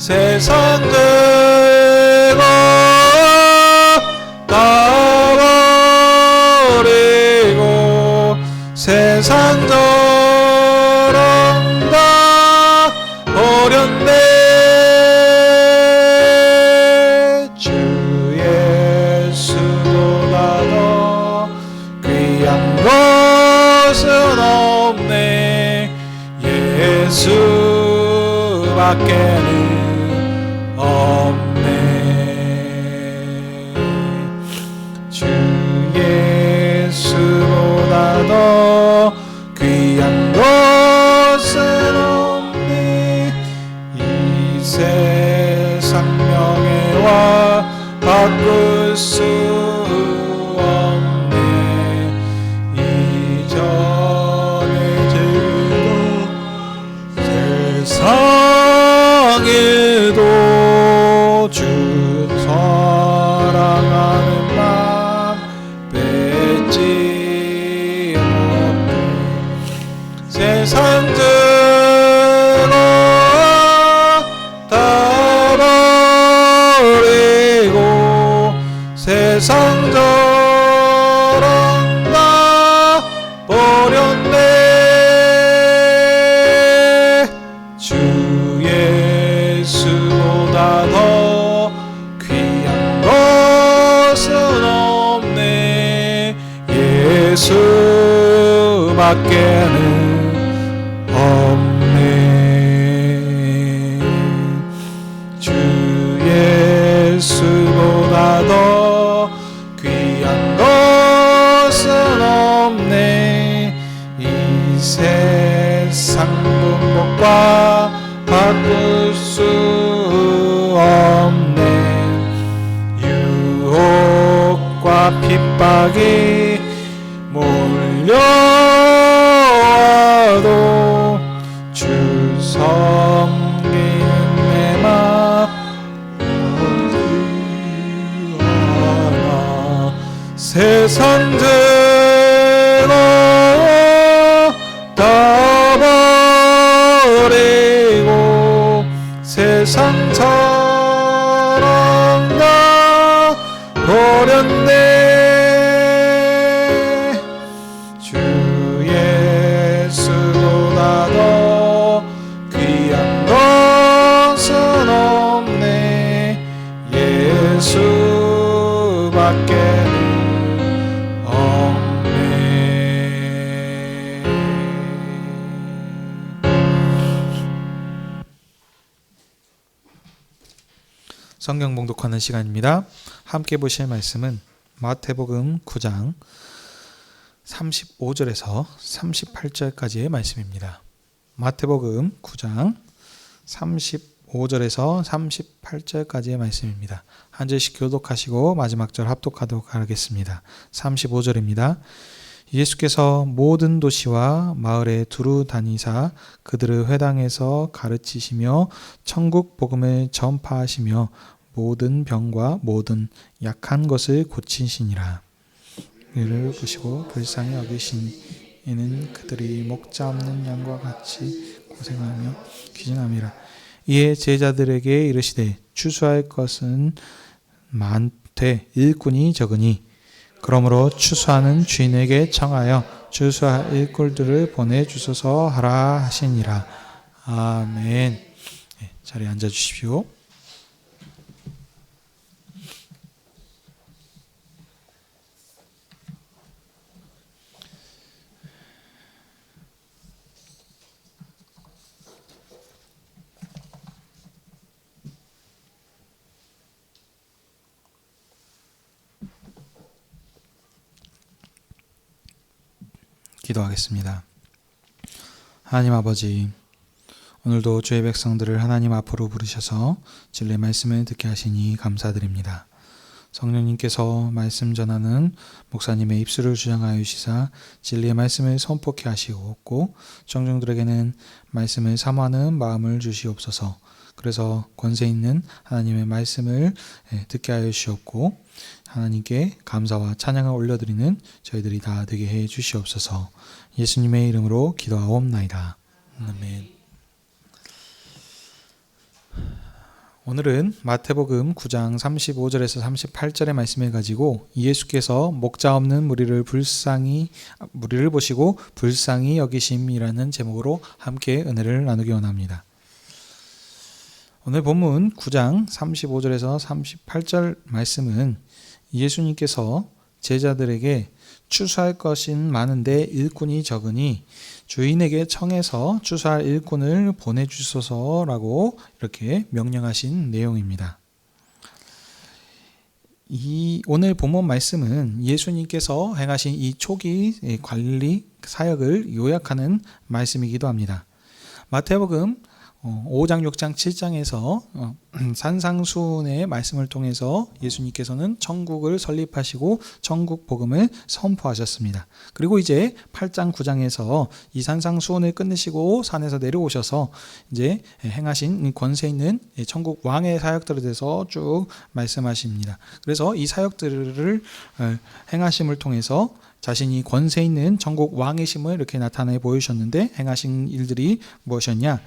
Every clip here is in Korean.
세상 죄고 다 버리고 세상 저런 다 버렸네. 주 예수보다 더 귀한 것은 없네. 예수밖에는 없네. 주 예수보다 더 귀한 것은 없네. 이 세상 명예와 바꿀 수 없네. 이전의 죄도 세상에도 주 사랑하는 마음 뺏지 못해. 세상 죄로 다 버리고 세상 저런 다 버렸네. 주 예수보다 더 귀한 것은 없네. 예수밖에는 없네. 주 예수보다 더 귀한 것은 없네. 이 세상 분복과 바꿀 수 없네. 유혹과 핍박이 몰려와도 주 섬기는 내 맘 하나. 세상 죄로 다 버리고 세상 저런 다 버렸네. 주 예수보다 더 귀한 것은 없네. 예수밖에는 없네. 성경 봉독하는 시간입니다. 함께 보실 말씀은 마태복음 9장 35절에서 38절까지의 말씀입니다. 마태복음 9장 35절에서 38절까지의 말씀입니다. 한 절씩 교독하시고 마지막 절 합독하도록 하겠습니다. 35절입니다. 예수께서 모든 도시와 마을에 두루 다니사 그들의 회당에서 가르치시며 천국 복음을 전파하시며 모든 병과 모든 약한 것을 고치시니라. 이를 보시고 불쌍히 여기신 이는 그들이 목자 없는 양과 같이 고생하며 기증함이라. 이에 제자들에게 이르시되 추수할 것은 많되 일꾼이 적으니 그러므로 추수하는 주인에게 청하여 추수할 일꾼들을 보내주소서 하라 하시니라. 아멘. 자리에 앉아주십시오. 기도하겠습니다. 하나님 아버지, 오늘도 주의 백성들을 하나님 앞으로 부르셔서 진리의 말씀을 듣게 하시니 감사드립니다. 성령님께서 말씀 전하는 목사님의 입술을 주장하여 주시사 진리의 말씀을 선포케 하시옵고 청중들에게는 말씀을 사모하는 마음을 주시옵소서. 그래서 권세 있는 하나님의 말씀을 듣게 하여 주시옵고 하나님께 감사와 찬양을 올려드리는 저희들이 다 되게 해 주시옵소서. 예수님의 이름으로 기도하옵나이다. 아멘. 오늘은 마태복음 9장 35절에서 38절의 말씀을 가지고 예수께서 목자 없는 무리를 보시고 불쌍히 여기심이라는 제목으로 함께 은혜를 나누기 원합니다. 오늘 본문 9장 35절에서 38절 말씀은 예수님께서 제자들에게 추수할 것은 많은데 일꾼이 적으니 주인에게 청해서 추수할 일꾼을 보내주소서라고 이렇게 명령하신 내용입니다. 오늘 본문 말씀은 예수님께서 행하신 이 초기 관리 사역을 요약하는 말씀이기도 합니다. 마태복음 5장, 6장, 7장에서 산상수훈의 말씀을 통해서 예수님께서는 천국을 설립하시고 천국 복음을 선포하셨습니다. 그리고 이제 8장, 9장에서 이 산상수훈을 끝내시고 산에서 내려오셔서 이제 행하신 권세 있는 천국 왕의 사역들에 대해서 쭉 말씀하십니다. 그래서 이 사역들을 행하심을 통해서 자신이 권세 있는 천국 왕이심을 이렇게 나타내 보이셨는데 행하신 일들이 무엇이었냐?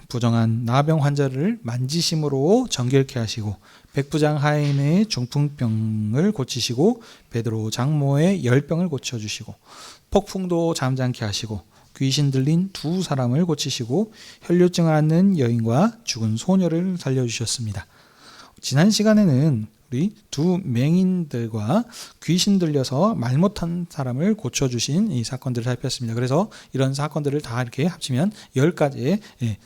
부정한 나병 환자를 만지심으로 정결케 하시고 백부장 하인의 중풍병을 고치시고 베드로 장모의 열병을 고쳐주시고 폭풍도 잠잠케 하시고 귀신 들린 2사람을 고치시고 혈류증을 앓는 여인과 죽은 소녀를 살려주셨습니다. 지난 시간에는 우리 2 맹인들과 귀신 들려서 말 못한 사람을 고쳐주신 이 사건들을 살폈습니다. 그래서 이런 사건들을 다 이렇게 합치면 10가지의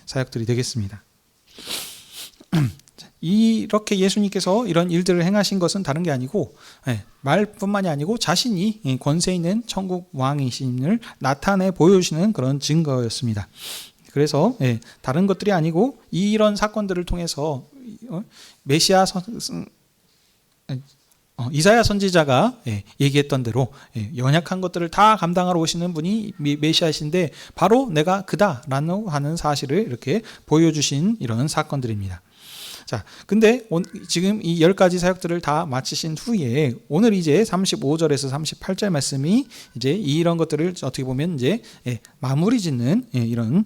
사역들이 되겠습니다. 이렇게 예수님께서 이런 일들을 행하신 것은 다른 게 아니고 말뿐만이 아니고 자신이 권세 있는 천국 왕이심을 나타내 보여주시는 그런 증거였습니다. 그래서 다른 것들이 아니고 이런 사건들을 통해서 이사야 선지자가 얘기했던 대로 연약한 것들을 다 감당하러 오시는 분이 메시아이신데 바로 내가 그다라고 하는 사실을 이렇게 보여주신 이런 사건들입니다. 자, 근데 지금 이 10가지 사역들을 다 마치신 후에 오늘 이제 35절에서 38절 말씀이 이제 이런 것들을 어떻게 보면 이제 마무리 짓는 이런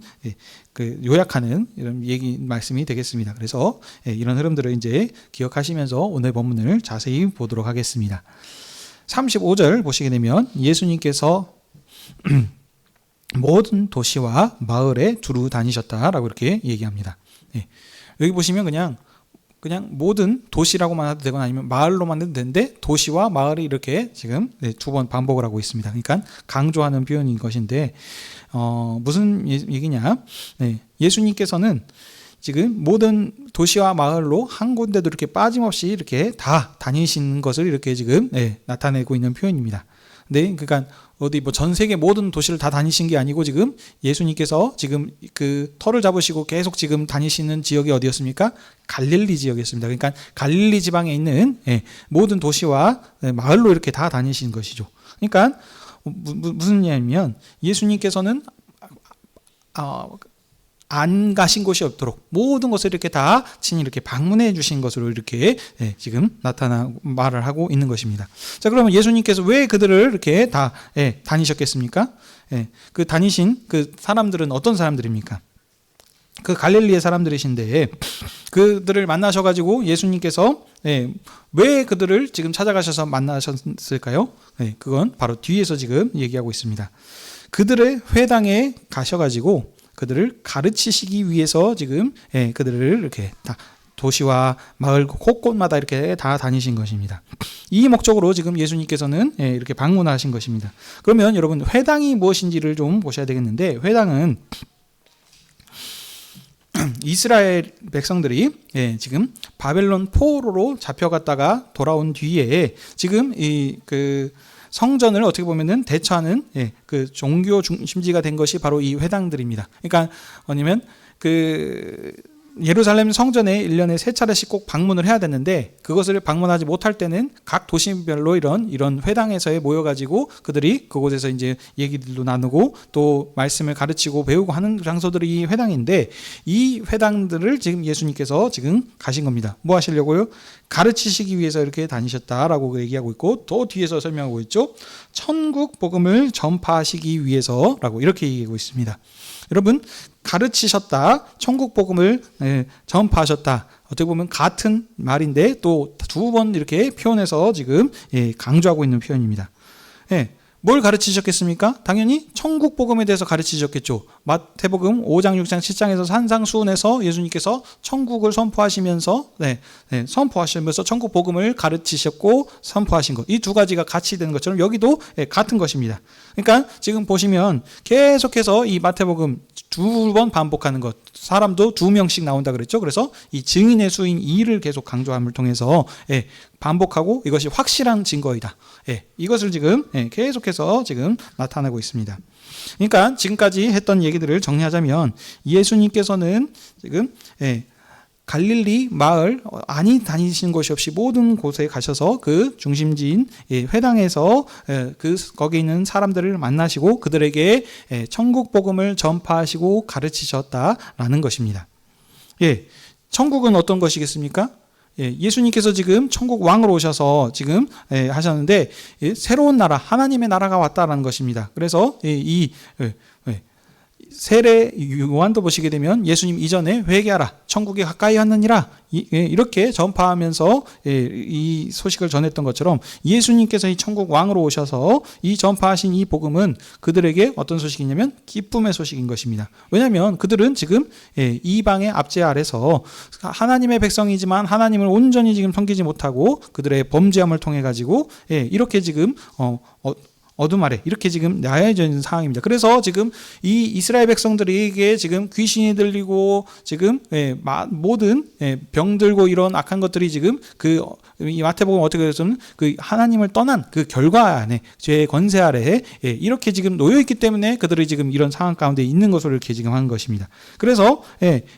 그 요약하는 이런 얘기 말씀이 되겠습니다. 그래서 이런 흐름들을 이제 기억하시면서 오늘 본문을 자세히 보도록 하겠습니다. 35절 보시게 되면 예수님께서 모든 도시와 마을에 두루 다니셨다라고 이렇게 얘기합니다. 여기 보시면 그냥 모든 도시라고만 해도 되거나 아니면 마을로만 해도 되는데 도시와 마을이 이렇게 지금 2번 반복을 하고 있습니다. 그러니까 강조하는 표현인 것인데 무슨 얘기냐? 예수님께서는 지금 모든 도시와 마을로 한 군데도 이렇게 빠짐없이 이렇게 다 다니시는 것을 이렇게 지금 나타내고 있는 표현입니다. 네, 그러니까 어디 뭐 전 세계 모든 도시를 다 다니신 게 아니고 지금 예수님께서 지금 그 터를 잡으시고 계속 지금 다니시는 지역이 어디였습니까? 갈릴리 지역이었습니다. 그러니까 갈릴리 지방에 있는 모든 도시와 마을로 이렇게 다 다니신 것이죠. 그러니까 무슨 얘기냐면 예수님께서는 안 가신 곳이 없도록 모든 것을 이렇게 다 친히 이렇게 방문해 주신 것으로 이렇게 지금 말을 하고 있는 것입니다. 자, 그러면 예수님께서 왜 그들을 이렇게 다 다니셨겠습니까? 그 다니신 그 사람들은 어떤 사람들입니까? 그 갈릴리의 사람들이신데 그들을 만나셔가지고 예수님께서 왜 그들을 지금 찾아가셔서 만나셨을까요? 그건 바로 뒤에서 지금 얘기하고 있습니다. 그들의 회당에 가셔가지고 그들을 가르치시기 위해서 지금 그들을 이렇게 다 도시와 마을 곳곳마다 이렇게 다 다니신 것입니다. 이 목적으로 지금 예수님께서는 이렇게 방문하신 것입니다. 그러면 여러분 회당이 무엇인지를 좀 보셔야 되겠는데 회당은 이스라엘 백성들이 지금 바벨론 포로로 잡혀갔다가 돌아온 뒤에 지금 그 성전을 어떻게 보면은 대처하는 그 종교 중심지가 된 것이 바로 이 회당들입니다. 그러니까 뭐냐면 그 예루살렘 성전에 1년에 3차례씩 꼭 방문을 해야 되는데 그것을 방문하지 못할 때는 각 도시별로 이런 회당에서 모여가지고 그들이 그곳에서 이제 얘기들도 나누고 또 말씀을 가르치고 배우고 하는 장소들이 이 회당인데 이 회당들을 지금 예수님께서 지금 가신 겁니다. 뭐 하시려고요? 가르치시기 위해서 이렇게 다니셨다라고 얘기하고 있고 또 뒤에서 설명하고 있죠. 천국 복음을 전파하시기 위해서라고 이렇게 얘기하고 있습니다. 여러분 가르치셨다, 천국 복음을 전파하셨다. 어떻게 보면 같은 말인데 또 두 번 이렇게 표현해서 지금 강조하고 있는 표현입니다. 뭘 가르치셨겠습니까? 당연히 천국 복음에 대해서 가르치셨겠죠. 마태복음 5장, 6장, 7장에서 산상수훈에서 예수님께서 천국을 선포하시면서 선포하시면서 천국 복음을 가르치셨고 선포하신 것. 이 두 가지가 같이 되는 것처럼 여기도 같은 것입니다. 그러니까 지금 보시면 계속해서 이 마태복음 두 번 반복하는 것. 사람도 2명씩 나온다 그랬죠. 그래서 이 증인의 수인 2를 계속 강조함을 통해서 반복하고 이것이 확실한 증거이다. 이것을 지금 계속해서 지금 나타내고 있습니다. 그러니까 지금까지 했던 얘기들을 정리하자면 예수님께서는 지금 갈릴리 마을 아니 다니신 곳이 없이 모든 곳에 가셔서 그 중심지인 회당에서 거기 있는 사람들을 만나시고 그들에게 천국 복음을 전파하시고 가르치셨다라는 것입니다. 천국은 어떤 것이겠습니까? 예수님께서 지금 천국 왕으로 오셔서 지금 하셨는데 새로운 나라 하나님의 나라가 왔다라는 것입니다. 그래서 이 세례 요한도 보시게 되면 예수님 이전에 회개하라 천국이 가까이 왔느니라 이렇게 전파하면서 이 소식을 전했던 것처럼 예수님께서 이 천국 왕으로 오셔서 이 전파하신 이 복음은 그들에게 어떤 소식이냐면 기쁨의 소식인 것입니다. 왜냐하면 그들은 지금 이방의 압제 아래서 하나님의 백성이지만 하나님을 온전히 지금 섬기지 못하고 그들의 범죄함을 통해 가지고 이렇게 지금 어둠 아래 이렇게 지금 나여져 있는 상황입니다. 그래서 지금 이 이스라엘 백성들에게 지금 귀신이 들리고 지금 모든 병들고 이런 악한 것들이 지금 이 마태복음 어떻게 되었냐면 그 하나님을 떠난 그 결과 안에 죄의 권세 아래에 이렇게 지금 놓여 있기 때문에 그들이 지금 이런 상황 가운데 있는 것으로 이렇게 지금 하는 것입니다. 그래서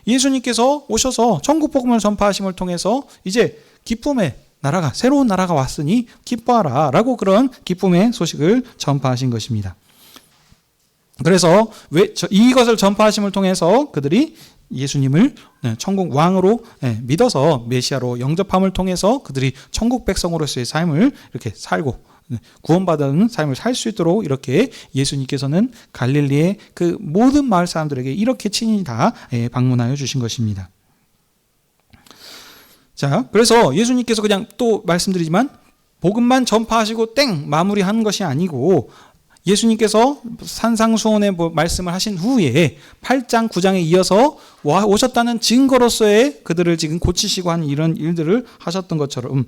예수님께서 오셔서 천국 복음을 전파하심을 통해서 이제 기쁨의 나라가 새로운 나라가 왔으니 기뻐하라 라고 그런 기쁨의 소식을 전파하신 것입니다. 그래서 이것을 전파하심을 통해서 그들이 예수님을 천국 왕으로 믿어서 메시아로 영접함을 통해서 그들이 천국 백성으로서의 삶을 이렇게 살고 구원받은 삶을 살 수 있도록 이렇게 예수님께서는 갈릴리의 그 모든 마을 사람들에게 이렇게 친히 다 방문하여 주신 것입니다. 자, 그래서 예수님께서 그냥 또 말씀드리지만 복음만 전파하시고 땡 마무리하는 것이 아니고 예수님께서 산상수훈의 말씀을 하신 후에 8장 9장에 이어서 오셨다는 증거로서의 그들을 지금 고치시고 한 이런 일들을 하셨던 것처럼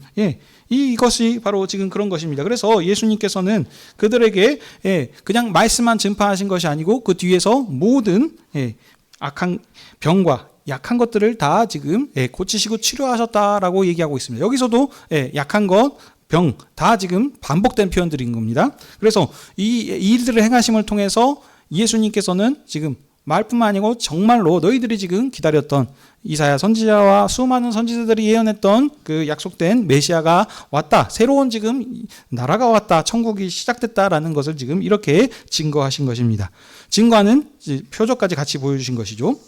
이것이 바로 지금 그런 것입니다. 그래서 예수님께서는 그들에게 그냥 말씀만 전파하신 것이 아니고 그 뒤에서 모든 악한 병과 약한 것들을 다 지금 고치시고 치료하셨다라고 얘기하고 있습니다. 여기서도 약한 것, 병 다 지금 반복된 표현들인 겁니다. 그래서 이 일들을 행하심을 통해서 예수님께서는 지금 말뿐만 아니고 정말로 너희들이 지금 기다렸던 이사야 선지자와 수많은 선지자들이 예언했던 그 약속된 메시아가 왔다. 새로운 지금 나라가 왔다. 천국이 시작됐다라는 것을 지금 이렇게 증거하신 것입니다. 증거하는 표적까지 같이 보여주신 것이죠.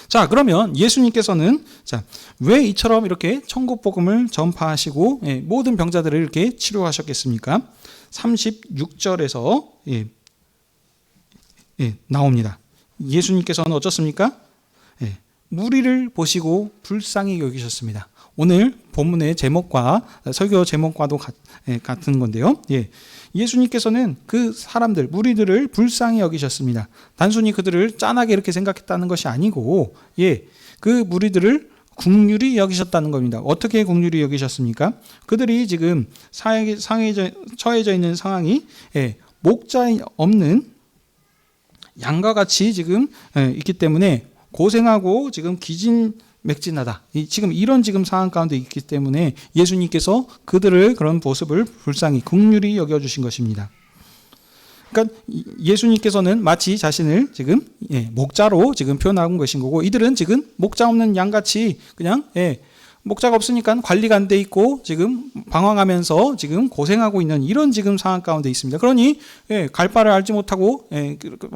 자, 그러면 예수님께서는 왜 이처럼 이렇게 천국 복음을 전파하시고 모든 병자들을 이렇게 치료하셨겠습니까? 36절에서 나옵니다. 예수님께서는 어쩌습니까? 무리를 보시고 불쌍히 여기셨습니다. 오늘 본문의 제목과 설교 제목과도 같은 건데요. 예수님께서는 그 사람들, 무리들을 불쌍히 여기셨습니다. 단순히 그들을 짠하게 이렇게 생각했다는 것이 아니고, 그 무리들을 긍휼히 여기셨다는 겁니다. 어떻게 긍휼히 여기셨습니까? 그들이 지금 처해져 있는 상황이 목자 없는 양과 같이 지금 있기 때문에 고생하고 지금 기진맥진하다. 지금 이런 지금 상황 가운데 있기 때문에 예수님께서 그들을 그런 모습을 불쌍히 긍휼히 여겨주신 것입니다. 그러니까 예수님께서는 마치 자신을 지금 목자로 지금 표현한 것인 거고 이들은 지금 목자 없는 양같이 그냥 목자가 없으니까 관리가 안 돼 있고 지금 방황하면서 지금 고생하고 있는 이런 지금 상황 가운데 있습니다. 그러니 갈 바를 알지 못하고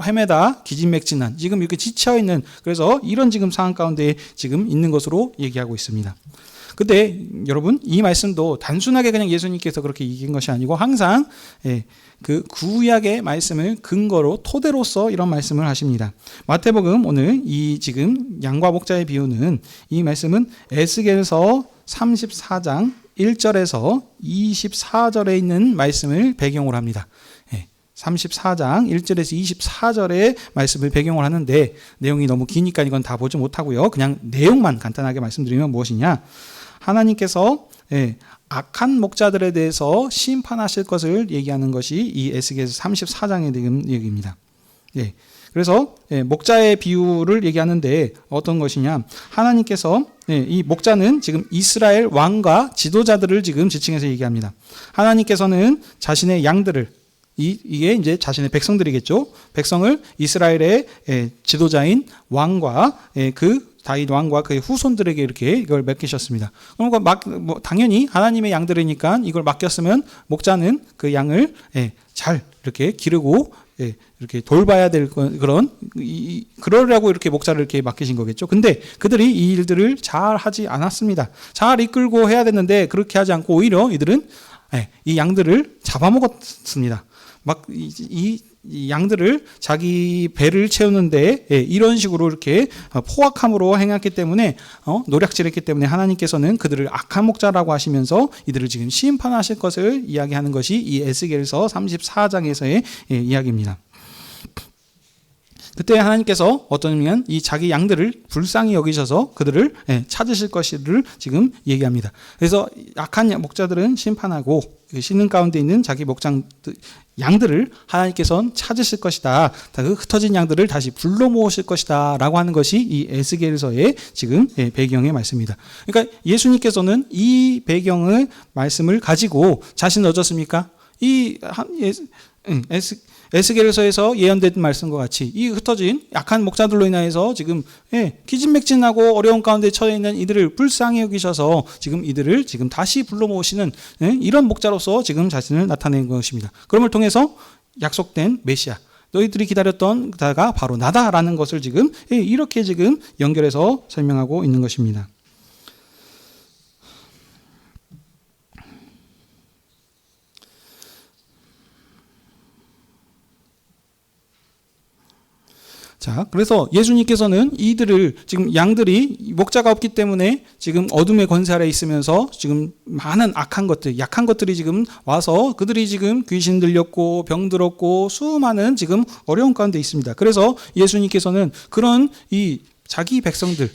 헤매다 기진맥진한 지금 이렇게 지쳐 있는 그래서 이런 지금 상황 가운데 지금 있는 것으로 얘기하고 있습니다. 근데 여러분 이 말씀도 단순하게 그냥 예수님께서 그렇게 이긴 것이 아니고 항상 그 구약의 말씀을 근거로 토대로서 이런 말씀을 하십니다. 마태복음 오늘 이 지금 양과 목자의 비유는 이 말씀은 에스겔서 34장 1절에서 24절에 있는 말씀을 배경으로 합니다. 34장 1절에서 24절의 말씀을 배경으로 하는데 내용이 너무 기니까 이건 다 보지 못하고요. 그냥 내용만 간단하게 말씀드리면 무엇이냐? 하나님께서 악한 목자들에 대해서 심판하실 것을 얘기하는 것이 이 에스겔서 34장의 얘기입니다. 그래서 목자의 비유를 얘기하는데 어떤 것이냐? 하나님께서 이 목자는 지금 이스라엘 왕과 지도자들을 지금 지칭해서 얘기합니다. 하나님께서는 자신의 양들을 이게 이제 자신의 백성들이겠죠. 백성을 이스라엘의 지도자인 왕과 그 다윗 왕과 그의 후손들에게 이렇게 이걸 맡기셨습니다. 그러니까 당연히 하나님의 양들이니까 이걸 맡겼으면 목자는 그 양을 잘 이렇게 기르고 이렇게 돌봐야 될 그러려고 이렇게 목자를 이렇게 맡기신 거겠죠. 근데 그들이 이 일들을 잘 하지 않았습니다. 잘 이끌고 해야 됐는데 그렇게 하지 않고 오히려 이들은 이 양들을 잡아먹었습니다. 이 양들을 자기 배를 채우는데 이런 식으로 이렇게 포악함으로 행했기 때문에 노략질했기 때문에 하나님께서는 그들을 악한 목자라고 하시면서 이들을 지금 심판하실 것을 이야기하는 것이 이 에스겔서 34장에서의 이야기입니다. 그때 하나님께서 어떤 의미는 이 자기 양들을 불쌍히 여기셔서 그들을 찾으실 것을 지금 얘기합니다. 그래서 악한 목자들은 심판하고 신는 가운데 있는 자기 양들을 하나님께서는 찾으실 것이다. 그 흩어진 양들을 다시 불러 모으실 것이다. 라고 하는 것이 이 에스겔서의 지금 배경의 말씀입니다. 그러니까 예수님께서는 이 배경의 말씀을 가지고 자신을 어쩌습니까? 에스겔서에서 예언된 말씀과 같이 이 흩어진 약한 목자들로 인하여서 지금 기진맥진하고 어려운 가운데 처해 있는 이들을 불쌍히 여기셔서 지금 이들을 지금 다시 불러 모으시는 이런 목자로서 지금 자신을 나타낸 것입니다. 그럼을 통해서 약속된 메시아, 너희들이 기다렸던 자가 바로 나다라는 것을 지금 이렇게 지금 연결해서 설명하고 있는 것입니다. 자, 그래서 예수님께서는 이들을 지금 양들이 목자가 없기 때문에 지금 어둠의 권세 아래 있으면서 지금 많은 악한 것들, 약한 것들이 지금 와서 그들이 지금 귀신 들렸고 병 들었고 수많은 지금 어려운 가운데 있습니다. 그래서 예수님께서는 그런 이 자기 백성들,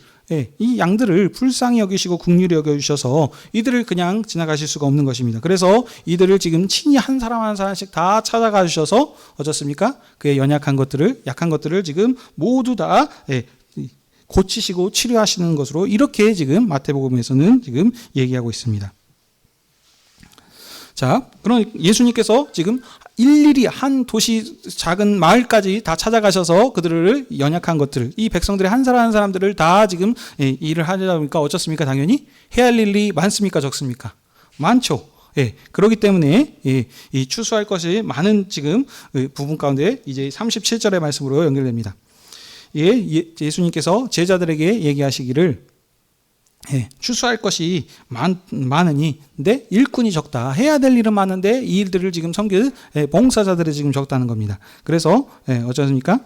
이 양들을 불쌍히 여기시고 긍휼히 여겨주셔서 이들을 그냥 지나가실 수가 없는 것입니다. 그래서 이들을 지금 친히 한 사람 한 사람씩 다 찾아가 주셔서 어떻습니까? 그의 약한 것들을 지금 모두 다 고치시고 치료하시는 것으로 이렇게 지금 마태복음에서는 지금 얘기하고 있습니다. 자, 그럼 예수님께서 지금 일일이 한 도시 작은 마을까지 다 찾아가셔서 그들을 연약한 것들, 이 백성들의 한 사람 한 사람들을 다 지금 일을 하려다 보니까 어떻습니까? 당연히 해야 할 일이 많습니까? 적습니까? 많죠. 그렇기 때문에 이 추수할 것이 많은 지금 부분 가운데 이제 37절의 말씀으로 연결됩니다. 예수님께서 제자들에게 얘기하시기를 추수할 것이 많으니 근데 일꾼이 적다. 해야 될 일은 많은데 이 일들을 지금 섬길 봉사자들이 지금 적다는 겁니다. 그래서 어쩌습니까?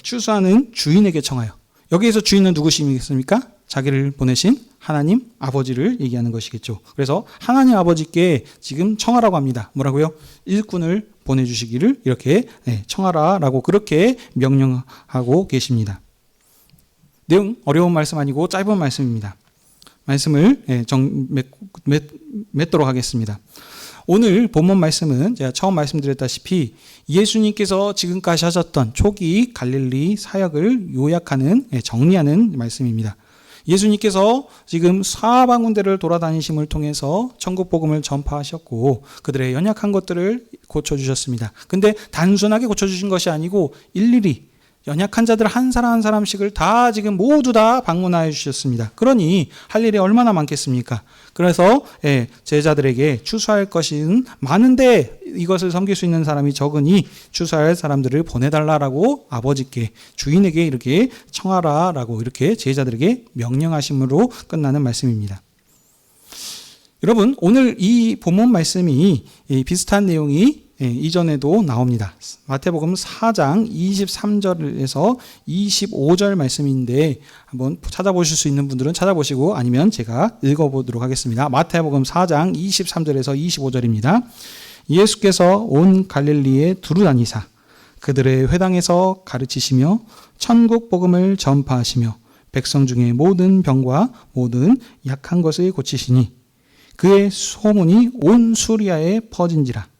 추수하는 주인에게 청하여. 여기에서 주인은 누구시겠습니까? 자기를 보내신 하나님 아버지를 얘기하는 것이겠죠. 그래서 하나님 아버지께 지금 청하라고 합니다. 뭐라고요? 일꾼을 보내주시기를 이렇게 청하라라고 그렇게 명령하고 계십니다. 내용 어려운 말씀 아니고 짧은 말씀입니다. 말씀을 맺도록 하겠습니다. 오늘 본문 말씀은 제가 처음 말씀드렸다시피 예수님께서 지금까지 하셨던 초기 갈릴리 사역을 요약하는 정리하는 말씀입니다. 예수님께서 지금 사방군데를 돌아다니심을 통해서 천국 복음을 전파하셨고 그들의 연약한 것들을 고쳐주셨습니다. 근데 단순하게 고쳐주신 것이 아니고 일일이 연약한 자들 한 사람 한 사람씩을 다 지금 모두 다 방문하여 주셨습니다. 그러니 할 일이 얼마나 많겠습니까? 그래서 제자들에게 추수할 것은 많은데 이것을 섬길 수 있는 사람이 적으니 추수할 사람들을 보내달라라고 아버지께 주인에게 이렇게 청하라라고 이렇게 제자들에게 명령하심으로 끝나는 말씀입니다. 여러분, 오늘 이 본문 말씀이 비슷한 내용이 이전에도 나옵니다. 마태복음 4장 23절에서 25절 말씀인데 한번 찾아보실 수 있는 분들은 찾아보시고 아니면 제가 읽어보도록 하겠습니다. 마태복음 4장 23절에서 25절입니다. 예수께서 온 갈릴리에 두루 다니사 그들의 회당에서 가르치시며 천국 복음을 전파하시며 백성 중에 모든 병과 모든 약한 것을 고치시니 그의 소문이 온 수리아에 퍼진지라.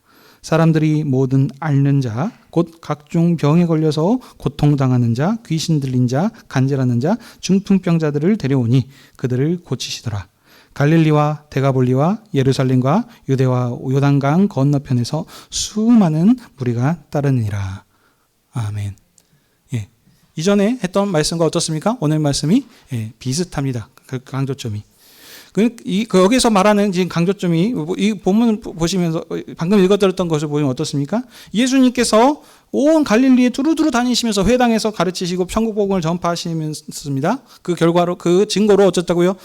사람들이 모든 앓는 자, 곧 각종 병에 걸려서 고통당하는 자, 귀신 들린 자, 간질하는 자, 중풍병자들을 데려오니 그들을 고치시더라. 갈릴리와 데가볼리와 예루살렘과 유대와 요단강 건너편에서 수많은 무리가 따르니라. 아멘. 이전에 했던 말씀과 어떻습니까? 오늘 말씀이 비슷합니다. 그 강조점이. 여기서 말하는 지금 강조점이 이 본문을 보시면서 방금 읽어드렸던 것을 보면 어떻습니까? 예수님께서 온 갈릴리에 두루두루 다니시면서 회당에서 가르치시고 천국복음을 전파하시면서입니다. 그 결과로 그 증거로 어쩌다고요?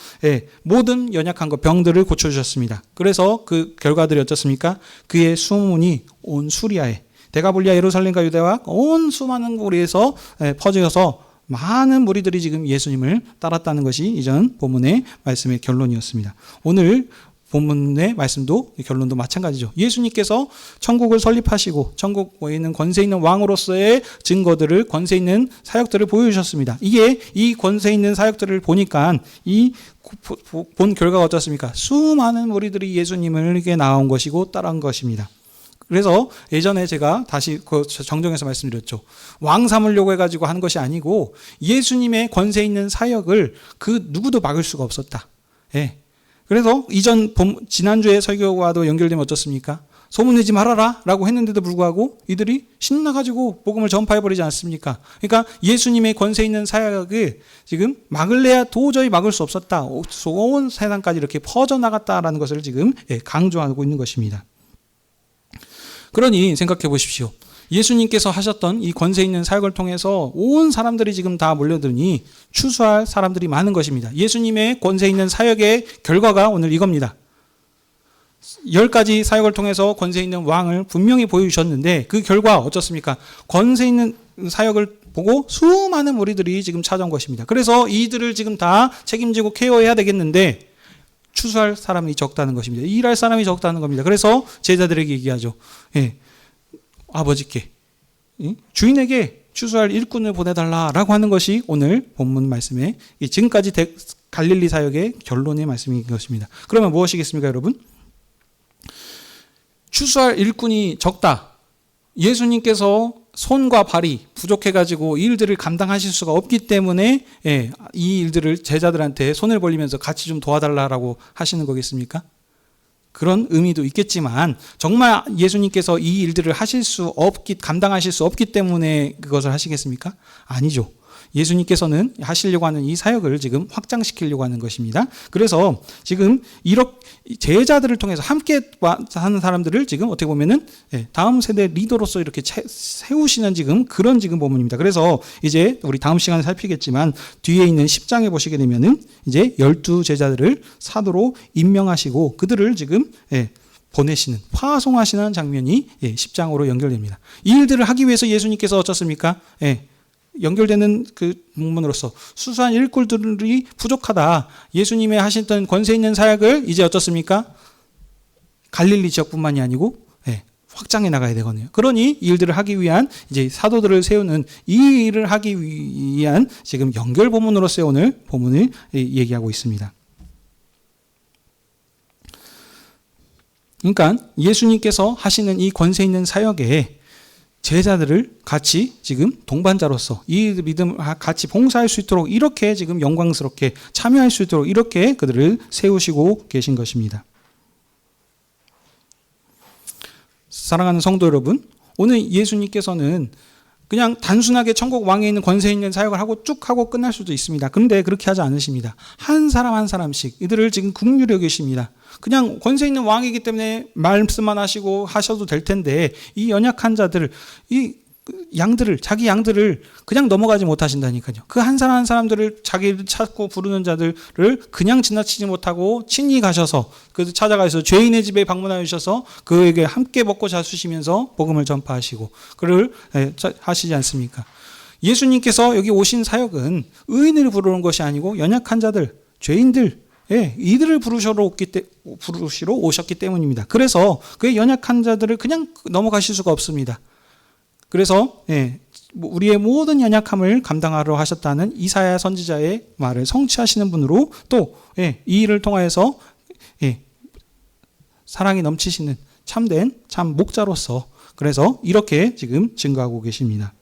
모든 연약한 것 병들을 고쳐주셨습니다. 그래서 그 결과들이 어떻습니까? 그의 수문이 온 수리아에 데가볼리아 예루살렘과 유대와 온 수많은 곳에서 퍼져서 많은 무리들이 지금 예수님을 따랐다는 것이 이전 본문의 말씀의 결론이었습니다. 오늘 본문의 말씀도 결론도 마찬가지죠. 예수님께서 천국을 설립하시고 천국에 있는 권세 있는 왕으로서의 증거들을 권세 있는 사역들을 보여주셨습니다. 이게 이 권세 있는 사역들을 보니까 이 본 결과가 어떻습니까? 수많은 무리들이 예수님에게 나온 것이고 따라온 것입니다. 그래서 예전에 제가 다시 정정해서 말씀드렸죠. 왕 삼으려고 해가지고 하는 것이 아니고 예수님의 권세 있는 사역을 그 누구도 막을 수가 없었다. 그래서 지난주에 설교와도 연결되면 어떻습니까? 소문내지 말아라 라고 했는데도 불구하고 이들이 신나가지고 복음을 전파해버리지 않습니까? 그러니까 예수님의 권세 있는 사역을 지금 막을래야 도저히 막을 수 없었다. 온 세상까지 이렇게 퍼져나갔다라는 것을 지금 강조하고 있는 것입니다. 그러니 생각해 보십시오. 예수님께서 하셨던 이 권세 있는 사역을 통해서 온 사람들이 지금 다 몰려드니 추수할 사람들이 많은 것입니다. 예수님의 권세 있는 사역의 결과가 오늘 이겁니다. 10가지 사역을 통해서 권세 있는 왕을 분명히 보여주셨는데 그 결과 어떻습니까? 권세 있는 사역을 보고 수많은 무리들이 지금 찾아온 것입니다. 그래서 이들을 지금 다 책임지고 케어해야 되겠는데 추수할 사람이 적다는 것입니다. 일할 사람이 적다는 겁니다. 그래서 제자들에게 얘기하죠. 아버지께, 주인에게 추수할 일꾼을 보내달라라고 하는 것이 오늘 본문 말씀의 지금까지 갈릴리 사역의 결론의 말씀인 것입니다. 그러면 무엇이겠습니까, 여러분? 추수할 일꾼이 적다. 예수님께서 손과 발이 부족해가지고 이 일들을 감당하실 수가 없기 때문에 이 일들을 제자들한테 손을 벌리면서 같이 좀 도와달라고 하시는 거겠습니까? 그런 의미도 있겠지만 정말 예수님께서 이 일들을 감당하실 수 없기 때문에 그것을 하시겠습니까? 아니죠. 예수님께서는 하시려고 하는 이 사역을 지금 확장시키려고 하는 것입니다. 그래서 지금 이렇게 제자들을 통해서 함께 하는 사람들을 지금 어떻게 보면은 다음 세대 리더로서 이렇게 세우시는 지금 그런 지금 본문입니다. 그래서 이제 우리 다음 시간에 살피겠지만 뒤에 있는 10장에 보시게 되면은 이제 12 제자들을 사도로 임명하시고 그들을 지금 보내시는, 파송하시는 장면이 10장으로 연결됩니다. 이 일들을 하기 위해서 예수님께서 어쩌습니까? 연결되는 그 문문으로서 수수한 일꾼들이 부족하다. 예수님의 하셨던 권세 있는 사역을 이제 어떻습니까? 갈릴리 지역뿐만이 아니고 확장해 나가야 되거든요. 그러니 이 일들을 하기 위한 이제 사도들을 세우는 이 일을 하기 위한 지금 연결 본문으로서 오늘 본문을 얘기하고 있습니다. 그러니까 예수님께서 하시는 이 권세 있는 사역에 제자들을 같이 지금 동반자로서 이 믿음을 같이 봉사할 수 있도록 이렇게 지금 영광스럽게 참여할 수 있도록 이렇게 그들을 세우시고 계신 것입니다. 사랑하는 성도 여러분, 오늘 예수님께서는 그냥 단순하게 천국 왕에 있는 권세 있는 사역을 하고 쭉 하고 끝날 수도 있습니다. 그런데 그렇게 하지 않으십니다. 한 사람 한 사람씩 이들을 지금 긍휼히 여기십니다. 그냥 권세 있는 왕이기 때문에 말씀만 하시고 하셔도 될 텐데 이 연약한 자들, 이 양들을, 자기 양들을 그냥 넘어가지 못하신다니까요. 그 한 사람 한 사람들을 자기를 찾고 부르는 자들을 그냥 지나치지 못하고 친히 가셔서 그 찾아가서 죄인의 집에 방문하여 주셔서 그에게 함께 먹고 자수시면서 복음을 전파하시고 그를 하시지 않습니까? 예수님께서 여기 오신 사역은 의인을 부르는 것이 아니고 연약한 자들, 죄인들, 이들을 부르시러 오셨기 때문입니다. 그래서 그 연약한 자들을 그냥 넘어가실 수가 없습니다. 그래서 우리의 모든 연약함을 감당하러 하셨다는 이사야 선지자의 말을 성취하시는 분으로 또 이 일을 통하여서 사랑이 넘치시는 참된 참 목자로서 그래서 이렇게 지금 증거하고 계십니다.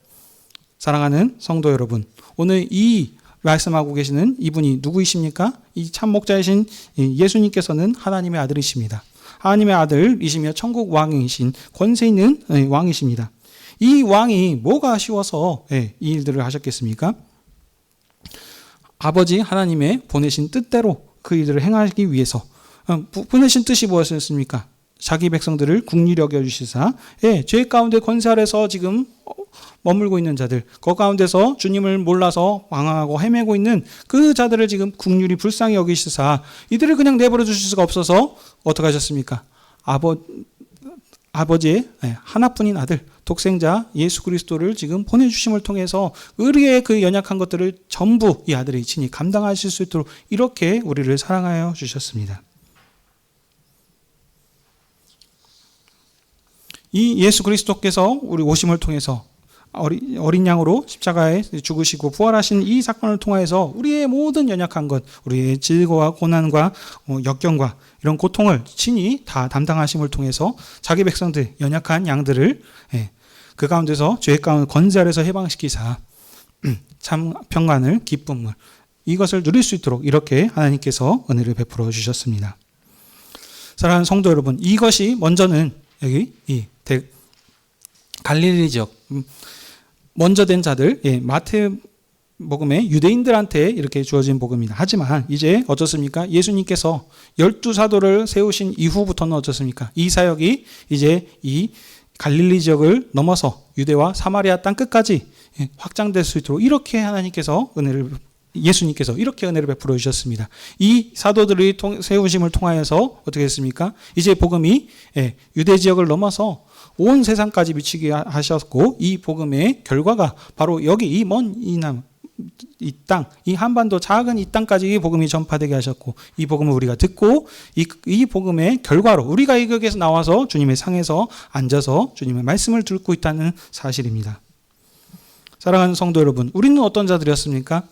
사랑하는 성도 여러분, 오늘 이 말씀하고 계시는 이분이 누구이십니까? 이 참 목자이신 예수님께서는 하나님의 아들이십니다. 하나님의 아들이시며 천국 왕이신 권세 있는 왕이십니다. 이 왕이 뭐가 아쉬워서 이 일들을 하셨겠습니까? 아버지 하나님의 보내신 뜻대로 그 일들을 행하기 위해서 보내신 뜻이 무엇이었습니까? 자기 백성들을 긍휼히 여겨주시사 죄 가운데 권세 아래서 지금 머물고 있는 자들, 그 가운데서 주님을 몰라서 방황하고 헤매고 있는 그 자들을 지금 긍휼히 불쌍히 여기시사 이들을 그냥 내버려 주실 수가 없어서 어떻게 하셨습니까? 아버지의 하나뿐인 아들 독생자 예수 그리스도를 지금 보내주심을 통해서 우리의 그 연약한 것들을 전부 이 아들의 친히 감당하실 수 있도록 이렇게 우리를 사랑하여 주셨습니다. 이 예수 그리스도께서 우리 오심을 통해서 어린 양으로 십자가에 죽으시고 부활하신 이 사건을 통해서 우리의 모든 연약한 것, 우리의 질고와 고난과 역경과 이런 고통을 친히 다 담당하심을 통해서 자기 백성들, 연약한 양들을 그 가운데서 죄 가운데 권세 아래서 해방시키사 참 평안을, 기쁨을 이것을 누릴 수 있도록 이렇게 하나님께서 은혜를 베풀어 주셨습니다. 사랑하는 성도 여러분, 이것이 먼저는 여기 이 갈릴리 지역 먼저 된 자들, 마태복음에 유대인들한테 이렇게 주어진 복음입니다. 하지만 이제 어떻습니까? 예수님께서 12사도를 세우신 이후부터는 어떻습니까? 이 사역이 이제 이 갈릴리 지역을 넘어서 유대와 사마리아 땅 끝까지 확장될 수 있도록 이렇게 예수님께서 이렇게 은혜를 베풀어 주셨습니다. 이 사도들의 세우심을 통하여서 어떻게 했습니까? 이제 복음이 유대 지역을 넘어서 온 세상까지 미치게 하셨고 이 복음의 결과가 바로 여기 이 먼 이 땅, 이 한반도 작은 이 땅까지 복음이 전파되게 하셨고 이 복음을 우리가 듣고 이 복음의 결과로 우리가 이 격에서 나와서 주님의 상에서 앉아서 주님의 말씀을 듣고 있다는 사실입니다. 사랑하는 성도 여러분, 우리는 어떤 자들이었습니까?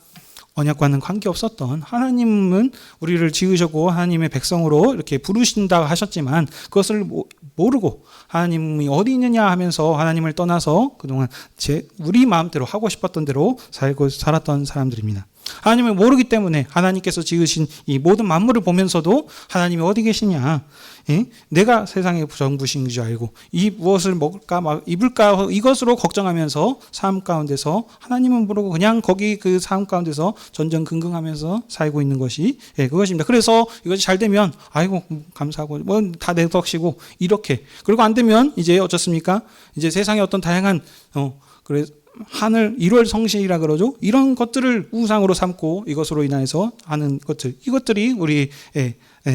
언약과는 관계없었던 하나님은 우리를 지으셨고 하나님의 백성으로 이렇게 부르신다 하셨지만 그것을 모르고 하나님이 어디 있느냐 하면서 하나님을 떠나서 그동안 우리 마음대로 하고 싶었던 대로 살았던 사람들입니다. 하나님을 모르기 때문에 하나님께서 지으신 이 모든 만물을 보면서도 하나님이 어디 계시냐, 내가 세상의 전부신 줄 알고 이 무엇을 먹을까 입을까 이것으로 걱정하면서 삶 가운데서 하나님은 모르고 그냥 거기 그 삶 가운데서 전전긍긍하면서 살고 있는 것이 그것입니다. 그래서 이것이 잘 되면 아이고 감사하고 뭐 다 내 덕이고 이렇게, 그리고 안 되면 이제 어쩌습니까? 이제 세상의 어떤 다양한 그래서 하늘 1월 성신이라 그러죠. 이런 것들을 우상으로 삼고 이것으로 인해서 하는 것들, 이것들이 우리의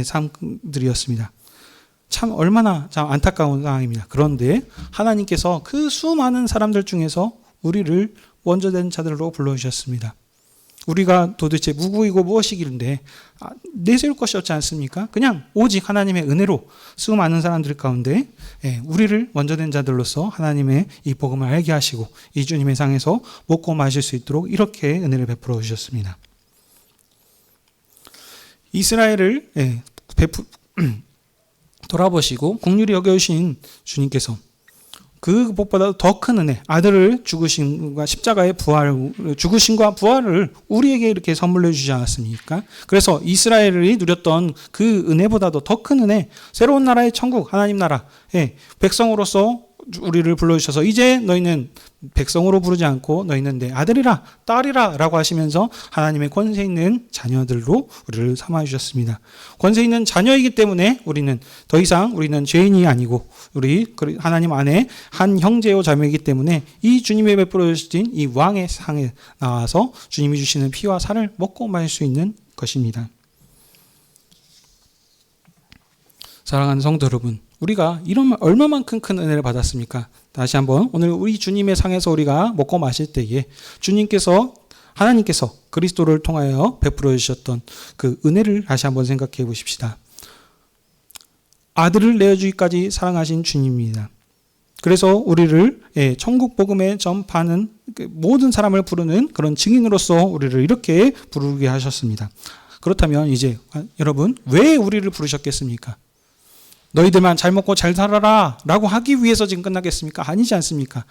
삶들이었습니다. 참 얼마나 참 안타까운 상황입니다. 그런데 하나님께서 그 수많은 사람들 중에서 우리를 먼저 된 자들로 불러주셨습니다. 우리가 도대체 누구이고 무엇이길래 내세울 것이 없지 않습니까? 그냥 오직 하나님의 은혜로 수많은 사람들 가운데 우리를 먼저 된 자들로서 하나님의 이 복음을 알게 하시고 이 주님의 상에서 먹고 마실 수 있도록 이렇게 은혜를 베풀어 주셨습니다. 이스라엘을 돌아보시고 긍휼히 여겨주신 주님께서 그 무엇보다 더 큰 은혜, 아들을 죽으심과 십자가의 죽으심과 부활을 우리에게 이렇게 선물해 주지 않았습니까? 그래서 이스라엘이 누렸던 그 은혜보다도 더 큰 은혜, 새로운 나라의 천국, 하나님 나라, 백성으로서 우리를 불러주셔서 이제 너희는 백성으로 부르지 않고 너희는 내 아들이라 딸이라 라고 하시면서 하나님의 권세 있는 자녀들로 우리를 삼아주셨습니다. 권세 있는 자녀이기 때문에 우리는 더 이상 우리는 죄인이 아니고 우리 하나님 안에 한 형제요 자매이기 때문에 이 주님의 베풀어 주신 이 왕의 상에 나와서 주님이 주시는 피와 살을 먹고 마실 수 있는 것입니다. 사랑하는 성도 여러분, 우리가 이런 얼마만큼 큰 은혜를 받았습니까? 다시 한번 오늘 우리 주님의 상에서 우리가 먹고 마실 때에 하나님께서 그리스도를 통하여 베풀어 주셨던 그 은혜를 다시 한번 생각해 보십시다. 아들을 내어주기까지 사랑하신 주님입니다. 그래서 우리를 천국 복음에 전파하는 모든 사람을 부르는 그런 증인으로서 우리를 이렇게 부르게 하셨습니다. 그렇다면 이제 여러분, 왜 우리를 부르셨겠습니까? 너희들만 잘 먹고 잘 살아라 라고 하기 위해서 지금 끝나겠습니까? 아니지 않습니까?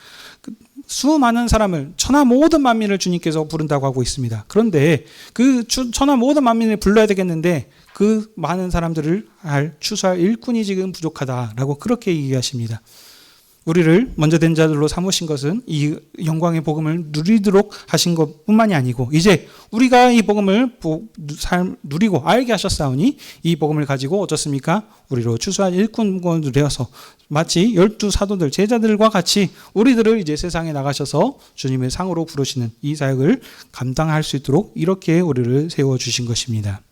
수많은 사람을, 천하 모든 만민을 주님께서 부른다고 하고 있습니다. 그런데 그 천하 모든 만민을 불러야 되겠는데 그 많은 사람들을 추수할 일꾼이 지금 부족하다라고 그렇게 얘기하십니다. 우리를 먼저 된 자들로 삼으신 것은 이 영광의 복음을 누리도록 하신 것뿐만이 아니고 이제 우리가 이 복음을 누리고 알게 하셨사오니 이 복음을 가지고 어떻습니까? 우리로 추수한 일꾼을 되어서 마치 12 사도들 제자들과 같이 우리들을 이제 세상에 나가셔서 주님의 상으로 부르시는 이 사역을 감당할 수 있도록 이렇게 우리를 세워주신 것입니다.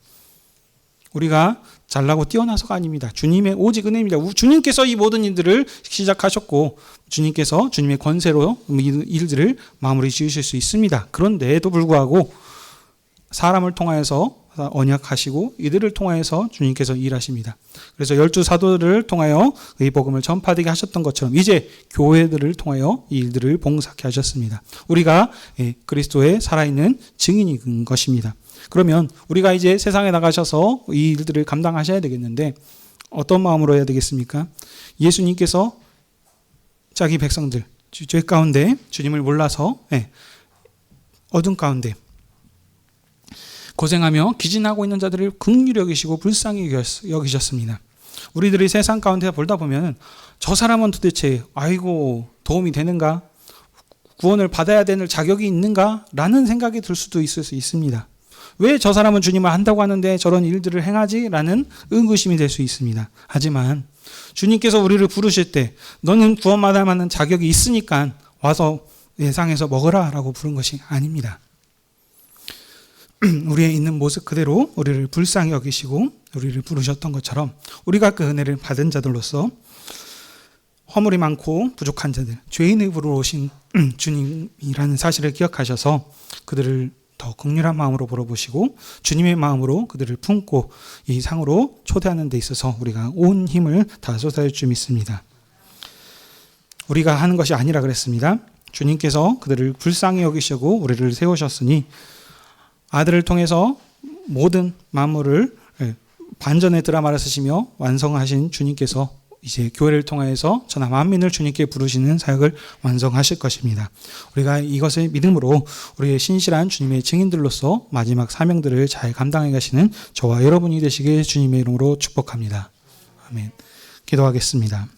우리가 잘나고 뛰어나서가 아닙니다. 주님의 오직 은혜입니다. 주님께서 이 모든 일들을 시작하셨고 주님께서 주님의 권세로 일들을 마무리 지으실 수 있습니다. 그런데도 불구하고 사람을 통하여서 언약하시고 이들을 통하여서 주님께서 일하십니다. 그래서 12 사도들을 통하여 이 복음을 전파되게 하셨던 것처럼 이제 교회들을 통하여 이 일들을 봉사케 하셨습니다. 우리가 그리스도의 살아있는 증인인 것입니다. 그러면 우리가 이제 세상에 나가셔서 이 일들을 감당하셔야 되겠는데 어떤 마음으로 해야 되겠습니까? 예수님께서 자기 백성들, 죄 가운데 주님을 몰라서 어둠 가운데 고생하며 기진하고 있는 자들을 긍휼히 여기시고 불쌍히 여기셨습니다. 우리들이 세상 가운데 보다 보면 저 사람은 도대체 도움이 되는가? 구원을 받아야 되는 자격이 있는가? 라는 생각이 들 수도 있을 수 있습니다. 왜 저 사람은 주님을 한다고 하는데 저런 일들을 행하지? 라는 의구심이 될 수 있습니다. 하지만 주님께서 우리를 부르실 때 너는 구원받을 만한 자격이 있으니까 와서 세상에서 먹어라 라고 부른 것이 아닙니다. 우리의 있는 모습 그대로 우리를 불쌍히 여기시고 우리를 부르셨던 것처럼 우리가 그 은혜를 받은 자들로서 허물이 많고 부족한 자들, 죄인을 부르신 주님이라는 사실을 기억하셔서 그들을 더 긍휼한 마음으로 바라보시고 주님의 마음으로 그들을 품고 이 상으로 초대하는 데 있어서 우리가 온 힘을 다 쏟아질 줄 믿습니다. 우리가 하는 것이 아니라 그랬습니다. 주님께서 그들을 불쌍히 여기시고 우리를 세우셨으니 아들을 통해서 모든 만물을 반전의 드라마를 쓰시며 완성하신 주님께서 이제 교회를 통하여서 전하 만민을 주님께 부르시는 사역을 완성하실 것입니다. 우리가 이것을 믿음으로 우리의 신실한 주님의 증인들로서 마지막 사명들을 잘 감당해 가시는 저와 여러분이 되시길 주님의 이름으로 축복합니다. 아멘. 기도하겠습니다.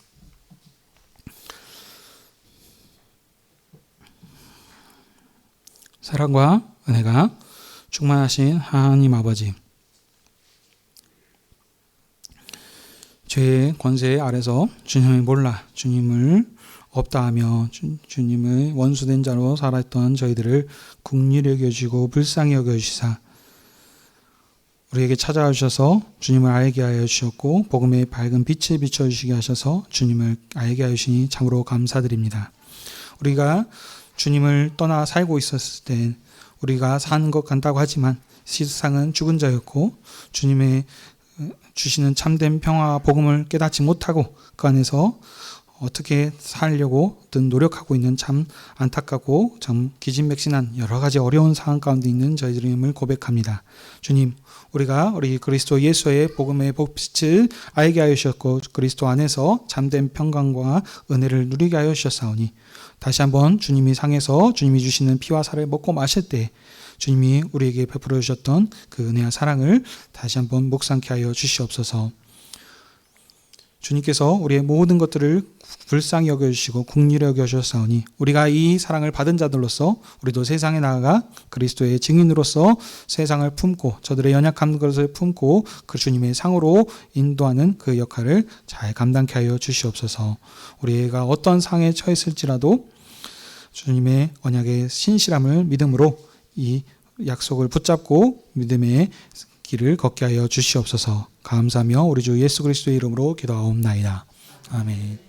사랑과 은혜가 충만하신 하나님 아버지, 죄의 권세 아래서 주님을 몰라 주님을 없다하며 주님의 원수된 자로 살았던 저희들을 긍휼히 여겨주시고 불쌍히 여겨주시사 우리에게 찾아와 주셔서 주님을 알게 하여 주셨고 복음의 밝은 빛을 비춰주시게 하셔서 주님을 알게 하여 주시니 참으로 감사드립니다. 우리가 주님을 떠나 살고 있었을 때 우리가 사는 것 같다고 하지만 세상은 죽은 자였고 주님의 주시는 참된 평화와 복음을 깨닫지 못하고 그 안에서 어떻게 살려고 노력하고 있는 참 안타깝고 참 기진맥진한 여러 가지 어려운 상황 가운데 있는 저희들임을 고백합니다. 주님, 우리가 우리 그리스도 예수의 복음의 빛을 알게 하여 주셨고 그리스도 안에서 참된 평강과 은혜를 누리게 하여 주셨사오니 다시 한번 주님이 상에서 주님이 주시는 피와 살을 먹고 마실 때 주님이 우리에게 베풀어 주셨던 그 은혜와 사랑을 다시 한번 묵상케 하여 주시옵소서. 주님께서 우리의 모든 것들을 불쌍히 여겨주시고 긍휼히 여겨주셨사오니 우리가 이 사랑을 받은 자들로서 우리도 세상에 나아가 그리스도의 증인으로서 세상을 품고 저들의 연약한 것을 품고 그 주님의 상으로 인도하는 그 역할을 잘 감당케 하여 주시옵소서. 우리가 어떤 상에 처했을지라도 주님의 언약의 신실함을 믿음으로 이 약속을 붙잡고 믿음의 길을 걷게 하여 주시옵소서. 감사하며 우리 주 예수 그리스도의 이름으로 기도하옵나이다. 아멘.